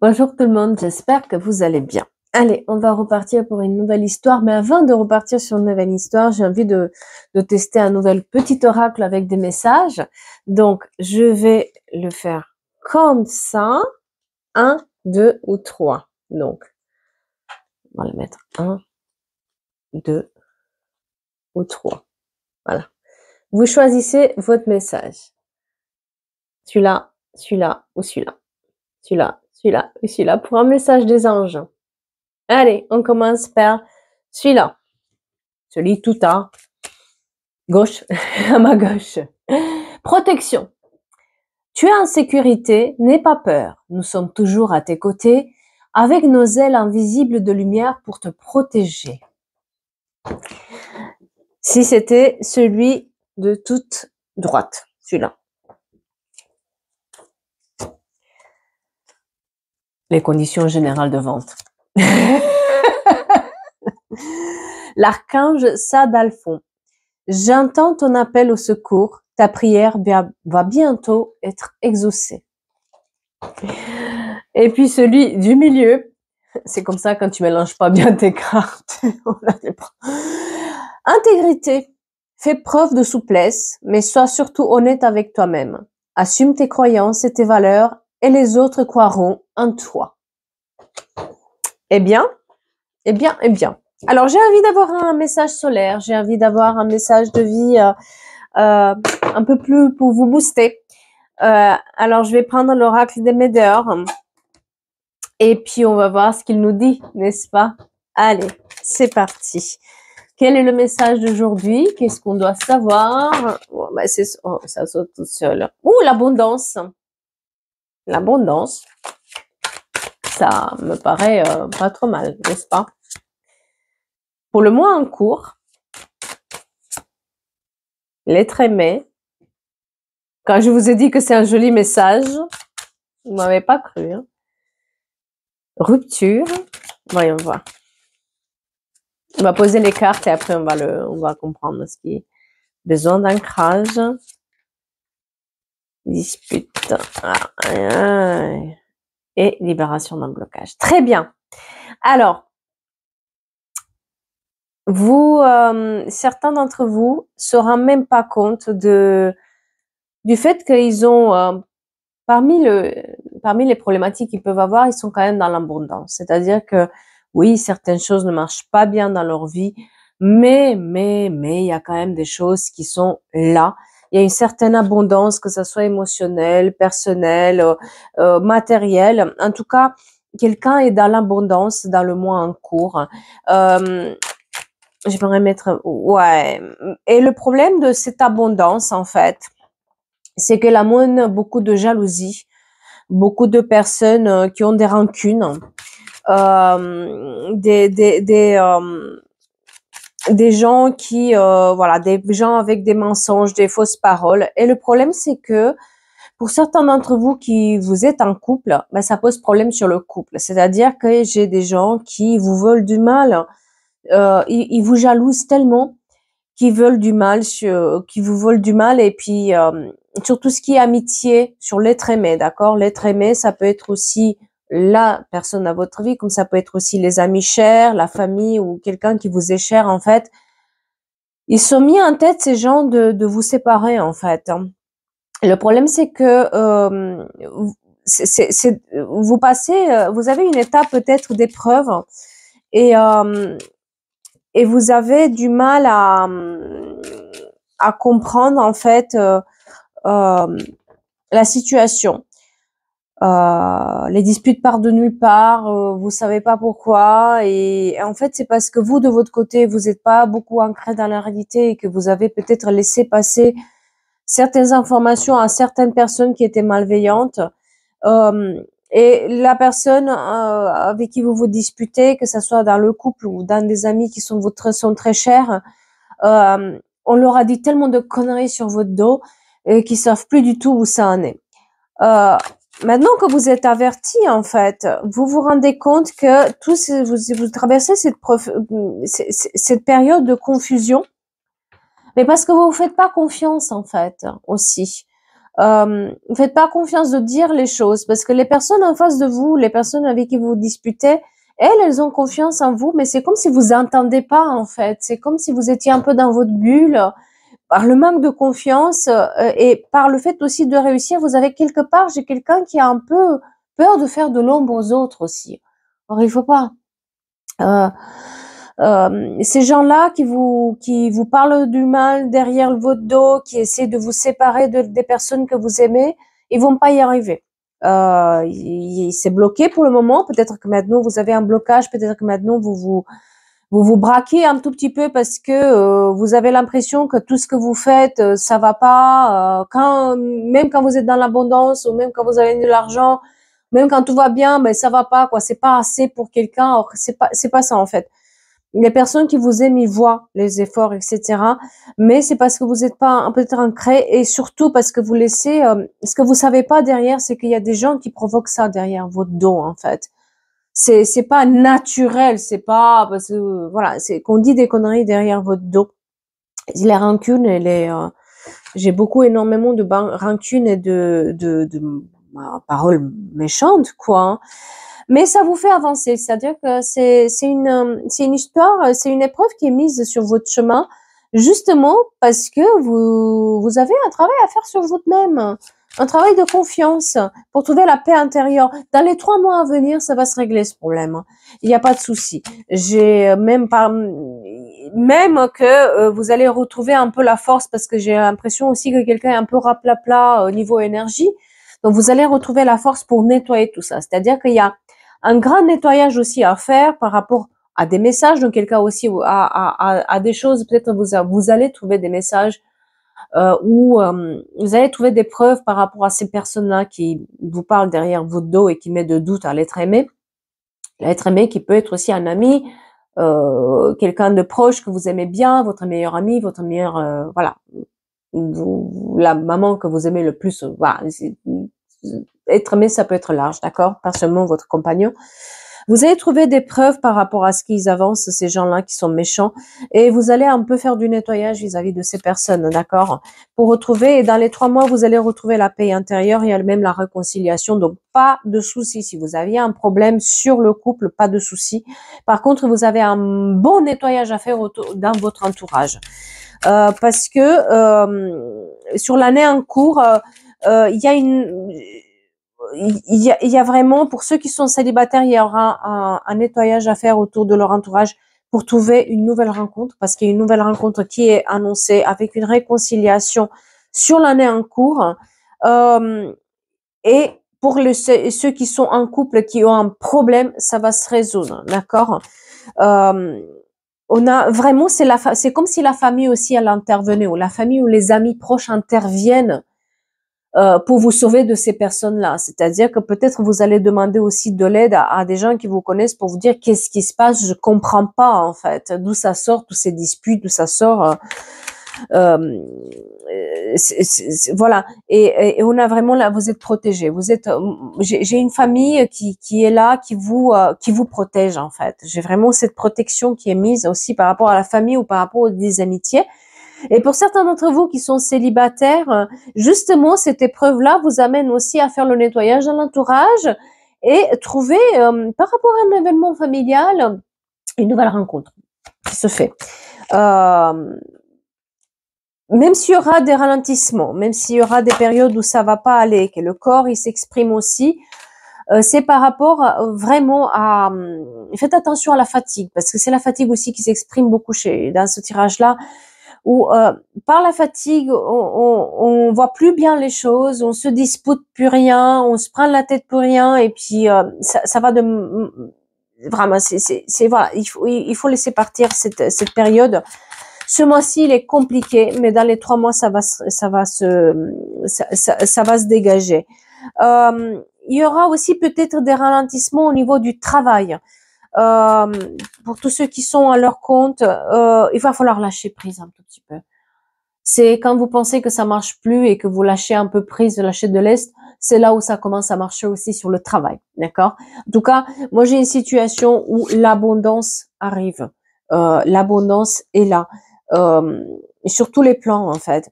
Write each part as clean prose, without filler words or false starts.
Bonjour tout le monde, j'espère que vous allez bien. Allez, on va repartir pour une nouvelle histoire, mais avant de repartir sur une nouvelle histoire, j'ai envie de tester un nouvel petit oracle avec des messages. Donc, je vais le faire comme ça, 1, 2 ou 3. Donc, on va le mettre 1, 2 ou 3. Voilà. Vous choisissez votre message. Celui-là, celui-là ou celui-là. Celui-là, celui-là ou celui-là pour un message des anges. Allez, on commence par celui-là. Celui tout à gauche, à ma gauche. Protection. Tu es en sécurité, n'aie pas peur. Nous sommes toujours à tes côtés, avec nos ailes invisibles de lumière pour te protéger. Si c'était celui de toute droite, celui-là. Les conditions générales de vente. L'archange Sadalphon. J'entends ton appel au secours. Ta prière va bientôt être exaucée. Et puis celui du milieu, c'est comme ça quand tu mélanges pas bien tes cartes. Intégrité. Fais preuve de souplesse, mais sois surtout honnête avec toi-même. Assume tes croyances et tes valeurs, et les autres croiront en toi. Eh bien, eh bien, eh bien. Alors, j'ai envie d'avoir un message solaire, j'ai envie d'avoir un message de vie un peu plus pour vous booster. Alors, je vais prendre l'oracle des Médeurs et puis on va voir ce qu'il nous dit, n'est-ce pas? Allez, c'est parti. Quel est le message d'aujourd'hui? Qu'est-ce qu'on doit savoir? Oh, bah ça saute tout seul. Ouh, l'abondance. L'abondance. Ça me paraît pas trop mal, n'est-ce pas? Pour le mois en cours, l'être aimé. Quand je vous ai dit que c'est un joli message, vous m'avez pas cru. Hein? Rupture. Voyons voir. On va poser les cartes et après on va comprendre ce qui est besoin d'ancrage. Dispute. Et libération d'un blocage. Très bien. Alors, vous, certains d'entre vous se rendent même pas compte du fait qu'ils ont, parmi les problématiques qu'ils peuvent avoir, ils sont quand même dans l'abondance. C'est-à-dire que, oui, certaines choses ne marchent pas bien dans leur vie, mais il y a quand même des choses qui sont là. Il y a une certaine abondance, que ça soit émotionnelle, personnelle, matérielle. En tout cas, quelqu'un est dans l'abondance dans le mois en cours. J'aimerais mettre, ouais. Et le problème de cette abondance, en fait, c'est qu'elle amène beaucoup de jalousie, beaucoup de personnes qui ont des rancunes, des gens qui, voilà, des gens avec des mensonges, des fausses paroles. Et le problème, c'est que pour certains d'entre vous qui vous êtes en couple, ben, ça pose problème sur le couple. C'est-à-dire que j'ai des gens qui vous veulent du mal, ils vous jalousent tellement qui veulent du mal, qui vous veulent du mal, et puis sur tout ce qui est amitié, sur l'être aimé, d'accord? L'être aimé, ça peut être aussi la personne à votre vie, comme ça peut être aussi les amis chers, la famille ou quelqu'un qui vous est cher, en fait. Ils sont mis en tête, ces gens, de vous séparer, en fait. Le problème, c'est que vous passez, vous avez une étape peut-être d'épreuve, et vous avez du mal à comprendre, en fait, la situation. Les disputes partent de nulle part, vous savez pas pourquoi, et en fait c'est parce que vous, de votre côté, vous n'êtes pas beaucoup ancré dans la réalité et que vous avez peut-être laissé passer certaines informations à certaines personnes qui étaient malveillantes, et la personne avec qui vous vous disputez, que ce soit dans le couple ou dans des amis qui sont très chers, on leur a dit tellement de conneries sur votre dos et qu'ils savent plus du tout où ça en est. Maintenant que vous êtes averti, en fait, vous vous rendez compte que vous traversez cette période de confusion, mais parce que vous vous faites pas confiance, en fait, aussi. Ne faites pas confiance de dire les choses parce que les personnes en face de vous, les personnes avec qui vous disputez, elles ont confiance en vous, mais c'est comme si vous entendez pas en fait. C'est comme si vous étiez un peu dans votre bulle par le manque de confiance et par le fait aussi de réussir. Vous avez quelque part, j'ai quelqu'un qui a un peu peur de faire de l'ombre aux autres aussi. Or, il faut pas. Euh, ces gens-là qui vous parlent du mal derrière votre dos, qui essaient de vous séparer des personnes que vous aimez, ils vont pas y arriver. C'est bloqué pour le moment. Peut-être que maintenant vous avez un blocage. Peut-être que maintenant vous braquez un tout petit peu parce que vous avez l'impression que tout ce que vous faites, ça va pas. Même quand vous êtes dans l'abondance ou même quand vous avez de l'argent, même quand tout va bien, mais ça va pas quoi. C'est pas assez pour quelqu'un. Or c'est pas ça en fait. Les personnes qui vous aiment, ils voient les efforts, etc. Mais c'est parce que vous n'êtes pas peut-être ancré et surtout parce que vous laissez. Ce que vous savez pas derrière, c'est qu'il y a des gens qui provoquent ça derrière votre dos en fait. C'est pas naturel, c'est pas parce que voilà, c'est qu'on dit des conneries derrière votre dos. Les rancunes, j'ai beaucoup énormément de rancunes et de paroles méchantes quoi. Hein. Mais ça vous fait avancer, c'est-à-dire que c'est une histoire, c'est une épreuve qui est mise sur votre chemin, justement parce que vous avez un travail à faire sur vous-même, un travail de confiance pour trouver la paix intérieure. Dans les 3 mois à venir, ça va se régler ce problème. Il n'y a pas de souci. J'ai même pas, même que vous allez retrouver un peu la force parce que j'ai l'impression aussi que quelqu'un est un peu raplapla au niveau énergie. Donc vous allez retrouver la force pour nettoyer tout ça. C'est-à-dire qu'il y a un grand nettoyage aussi à faire par rapport à des messages, dans quel cas aussi à des choses, peut-être vous allez trouver des messages où vous allez trouver des preuves par rapport à ces personnes-là qui vous parlent derrière votre dos et qui mettent de doute à l'être aimé. L'être aimé qui peut être aussi un ami, quelqu'un de proche que vous aimez bien, votre meilleur ami, votre meilleur, voilà, la maman que vous aimez le plus, voilà. Être aimé, ça peut être large, d'accord? Pas seulement votre compagnon. Vous allez trouver des preuves par rapport à ce qu'ils avancent, ces gens-là qui sont méchants, et vous allez un peu faire du nettoyage vis-à-vis de ces personnes, d'accord? Pour retrouver, et dans les 3 mois, vous allez retrouver la paix intérieure et même la réconciliation, donc pas de soucis. Si vous aviez un problème sur le couple, pas de soucis. Par contre, vous avez un bon nettoyage à faire dans votre entourage. Parce que sur l'année en cours, il y a il y a vraiment, pour ceux qui sont célibataires, il y aura un nettoyage à faire autour de leur entourage pour trouver une nouvelle rencontre, parce qu'il y a une nouvelle rencontre qui est annoncée avec une réconciliation sur l'année en cours. Et pour ceux qui sont en couple, qui ont un problème, ça va se résoudre, d'accord? On a vraiment, c'est comme si la famille aussi elle intervenait, ou la famille ou les amis proches interviennent pour vous sauver de ces personnes-là. C'est-à-dire que peut-être vous allez demander aussi de l'aide à des gens qui vous connaissent pour vous dire qu'est-ce qui se passe, je comprends pas en fait, d'où ça sort, tous ces disputes, d'où ça sort. Euh, voilà. Et on a vraiment là, vous êtes protégés. Vous êtes, j'ai une famille qui est là, qui vous protège en fait. J'ai vraiment cette protection qui est mise aussi par rapport à la famille ou par rapport aux des amitiés. Et pour certains d'entre vous qui sont célibataires, justement, cette épreuve-là vous amène aussi à faire le nettoyage de l'entourage et trouver, par rapport à un événement familial, une nouvelle rencontre qui se fait. Même s'il y aura des ralentissements, même s'il y aura des périodes où ça va pas aller, que le corps il s'exprime aussi, c'est par rapport vraiment à faites attention à la fatigue, parce que c'est la fatigue aussi qui s'exprime beaucoup dans ce tirage-là, où par la fatigue on voit plus bien les choses, on se dispute plus rien, on se prend la tête pour rien, et puis ça va vraiment c'est voilà, il faut laisser partir cette période. Ce mois-ci, il est compliqué, mais dans les 3 mois, ça va se dégager. Il y aura aussi peut-être des ralentissements au niveau du travail. Pour tous ceux qui sont à leur compte, il va falloir lâcher prise un tout petit peu. C'est quand vous pensez que ça marche plus et que vous lâchez un peu prise, lâchez de l'est, c'est là où ça commence à marcher aussi sur le travail, d'accord? En tout cas, moi j'ai une situation où l'abondance arrive, l'abondance est là. Sur tous les plans en fait.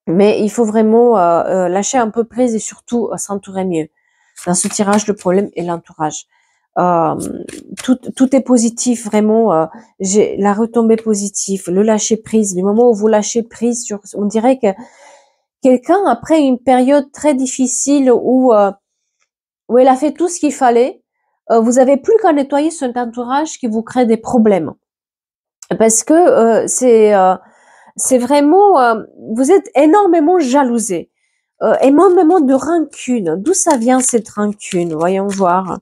Mais il faut vraiment lâcher un peu prise et surtout s'entourer mieux. Dans ce tirage, le problème est l'entourage. Euh, tout est positif, vraiment. J'ai la retombée positive, le lâcher prise. Du moment où vous lâchez prise, on dirait que quelqu'un, après une période très difficile où elle a fait tout ce qu'il fallait, vous avez plus qu'à nettoyer cet entourage qui vous crée des problèmes. Parce que c'est vraiment, vous êtes énormément jalousé, énormément de rancune. D'où ça vient cette rancune? Voyons voir.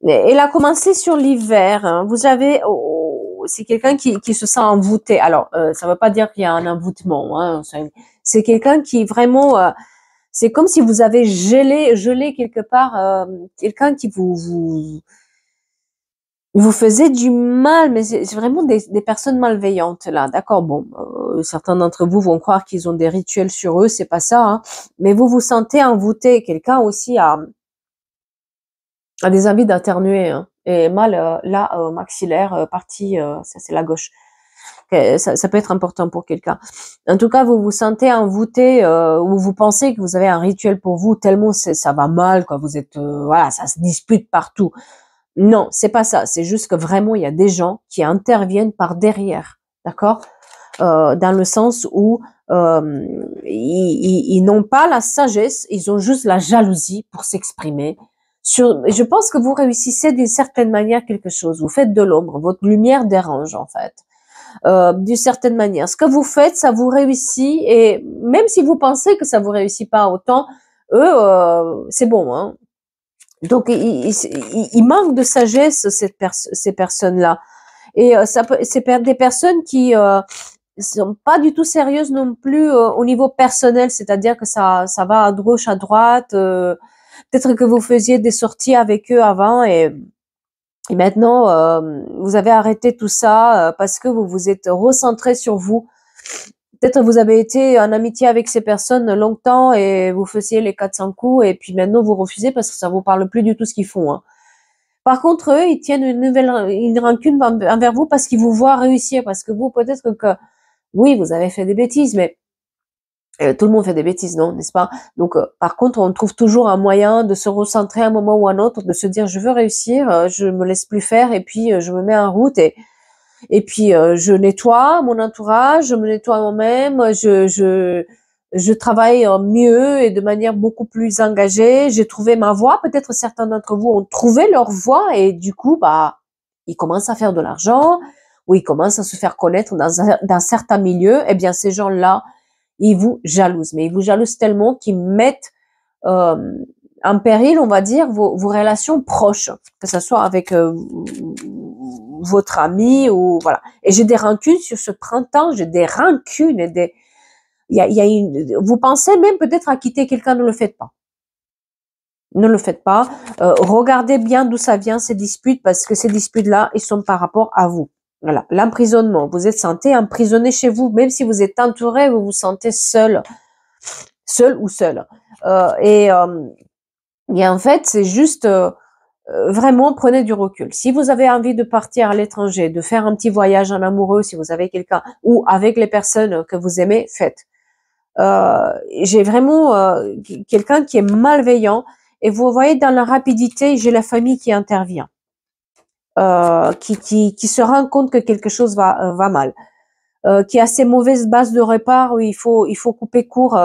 Elle a commencé sur l'hiver. Hein. Vous avez, c'est quelqu'un qui se sent envoûté. Alors, ça ne veut pas dire qu'il y a un envoûtement. Hein. C'est quelqu'un qui vraiment, c'est comme si vous avez gelé quelque part, quelqu'un qui vous faisait du mal, mais c'est vraiment des personnes malveillantes là, d'accord. Bon, certains d'entre vous vont croire qu'ils ont des rituels sur eux, c'est pas ça, hein. Mais vous vous sentez envoûté. Quelqu'un aussi a des envies d'internuer, hein. Et mal là, maxillaire, partie, ça c'est la gauche. Ça peut être important pour quelqu'un. En tout cas, vous vous sentez envoûté ou vous pensez que vous avez un rituel pour vous tellement ça va mal, quoi. Vous êtes, voilà, ça se dispute partout. Non, c'est pas ça. C'est juste que vraiment, il y a des gens qui interviennent par derrière, d'accord, dans le sens où ils n'ont pas la sagesse, ils ont juste la jalousie pour s'exprimer. Je pense que vous réussissez d'une certaine manière quelque chose. Vous faites de l'ombre. Votre lumière dérange en fait. D'une certaine manière. Ce que vous faites, ça vous réussit et même si vous pensez que ça vous réussit pas autant, eux, c'est bon, hein. Donc, il manque de sagesse ces personnes-là. Et c'est des personnes qui sont pas du tout sérieuses non plus au niveau personnel, c'est-à-dire que ça va à gauche, à droite. Peut-être que vous faisiez des sorties avec eux avant et maintenant vous avez arrêté tout ça parce que vous vous êtes recentré sur vous. Peut-être que vous avez été en amitié avec ces personnes longtemps et vous faisiez les 400 coups et puis maintenant vous refusez parce que ça vous parle plus du tout ce qu'ils font. Hein. Par contre, eux, ils tiennent une rancune envers vous parce qu'ils vous voient réussir, parce que vous, peut-être que, oui, vous avez fait des bêtises, mais tout le monde fait des bêtises, non, n'est-ce pas? Donc, par contre, on trouve toujours un moyen de se recentrer à un moment ou à un autre, de se dire, je veux réussir, je me laisse plus faire, et puis je me mets en route, et puis je nettoie mon entourage, je me nettoie moi-même, je travaille mieux et de manière beaucoup plus engagée. J'ai trouvé ma voie. Peut-être certains d'entre vous ont trouvé leur voie et du coup, bah, ils commencent à faire de l'argent ou ils commencent à se faire connaître dans certains milieux. Eh bien, ces gens-là, ils vous jalousent. Mais ils vous jalousent tellement qu'ils mettent euh, en péril, on va dire, vos relations proches, que ce soit avec votre ami ou voilà. Et j'ai des rancunes sur ce printemps, j'ai des rancunes et il y a vous pensez même peut-être à quitter quelqu'un, ne le faites pas. Ne le faites pas. Regardez bien d'où ça vient ces disputes parce que ces disputes-là, ils sont par rapport à vous. Voilà, l'emprisonnement. Vous êtes senti emprisonné chez vous, même si vous êtes entouré, vous vous sentez seul ou seul. Et en fait, c'est juste vraiment prenez du recul. Si vous avez envie de partir à l'étranger, de faire un petit voyage en amoureux, si vous avez quelqu'un ou avec les personnes que vous aimez, faites. J'ai vraiment quelqu'un qui est malveillant et vous voyez dans la rapidité, j'ai la famille qui intervient, qui se rend compte que quelque chose va mal, qui a ces mauvaises bases de repère où il faut couper court.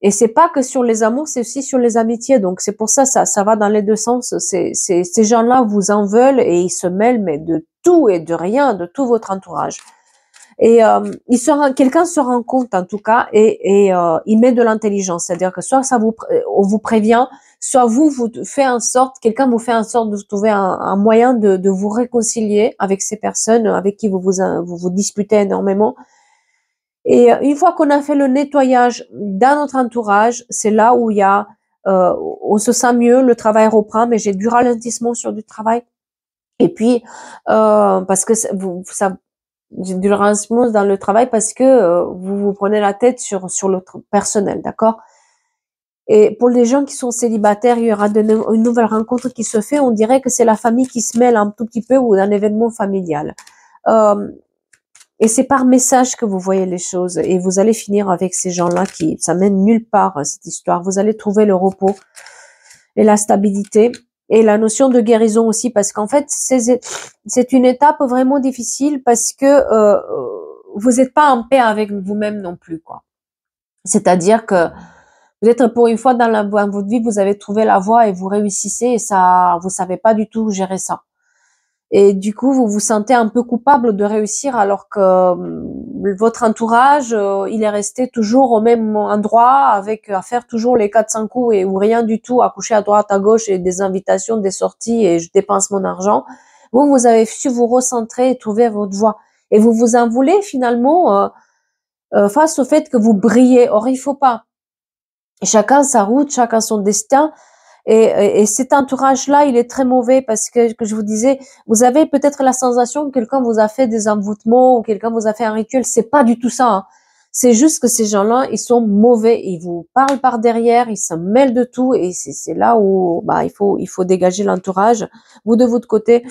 Et c'est pas que sur les amours, c'est aussi sur les amitiés. Donc c'est pour ça va dans les deux sens. Ces gens-là vous en veulent et ils se mêlent mais de tout et de rien, de tout votre entourage. Et quelqu'un se rend compte en tout cas et il met de l'intelligence, c'est-à-dire que soit on vous prévient, soit vous fait en sorte, quelqu'un vous fait en sorte de trouver un moyen de vous réconcilier avec ces personnes avec qui vous disputez énormément. Et une fois qu'on a fait le nettoyage dans notre entourage, c'est là où il y a, on se sent mieux, le travail reprend, mais j'ai du ralentissement sur du travail. Et puis, parce que j'ai du ralentissement dans le travail parce que vous vous prenez la tête sur le personnel, d'accord? Et pour les gens qui sont célibataires, il y aura une nouvelle rencontre qui se fait. On dirait que c'est la famille qui se mêle un tout petit peu ou un événement familial. Et c'est par message que vous voyez les choses. Et vous allez finir avec ces gens-là qui, ça mène nulle part, cette histoire. Vous allez trouver le repos et la stabilité. Et la notion de guérison aussi, parce qu'en fait, c'est une étape vraiment difficile parce que vous n'êtes pas en paix avec vous-même non plus, quoi. C'est-à-dire que peut-être pour une fois dans votre vie, vous avez trouvé la voie et vous réussissez et ça, vous savez pas du tout gérer ça. Et du coup, vous vous sentez un peu coupable de réussir alors que votre entourage, il est resté toujours au même endroit avec à faire toujours les 400 coups et ou rien du tout, à coucher à droite, à gauche et des invitations, des sorties et je dépense mon argent. Vous, vous avez su vous recentrer et trouver votre voie. Et vous vous en voulez finalement face au fait que vous brillez. Or, il faut pas. Chacun sa route, chacun son destin. Et cet entourage-là, il est très mauvais parce que je vous disais, vous avez peut-être la sensation que quelqu'un vous a fait des envoûtements ou quelqu'un vous a fait un rituel. C'est pas du tout ça, hein. C'est juste que ces gens-là, ils sont mauvais. Ils vous parlent par derrière, ils se mêlent de tout et c'est là où bah il faut dégager l'entourage. Vous de votre côté,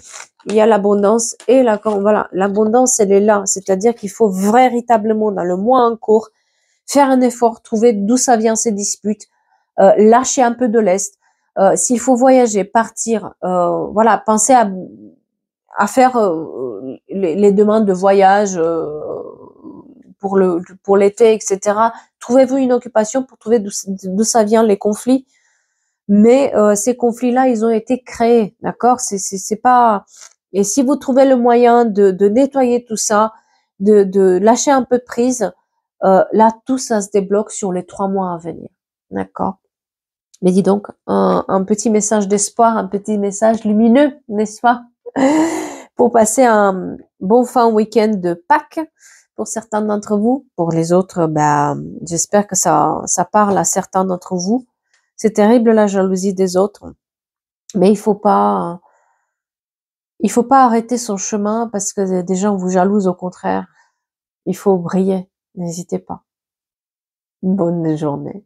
il y a l'abondance et voilà, l'abondance elle est là. C'est-à-dire qu'il faut véritablement dans le mois en cours faire un effort, trouver d'où ça vient ces disputes, lâcher un peu de lest. S'il faut voyager, partir, voilà, pensez à faire les demandes de voyage pour l'été, etc. Trouvez-vous une occupation pour trouver d'où ça vient les conflits. Mais ces conflits-là, ils ont été créés, d'accord? C'est pas. Et si vous trouvez le moyen de nettoyer tout ça, de lâcher un peu de prise, là tout ça se débloque sur les 3 mois à venir, d'accord? Mais dis donc, un petit message d'espoir, un petit message lumineux, n'est-ce pas? Pour passer un bon fin week-end de Pâques pour certains d'entre vous. Pour les autres, bah, j'espère que ça parle à certains d'entre vous. C'est terrible la jalousie des autres, mais il faut pas arrêter son chemin parce que des gens vous jalousent, au contraire. Il faut briller, n'hésitez pas. Bonne journée.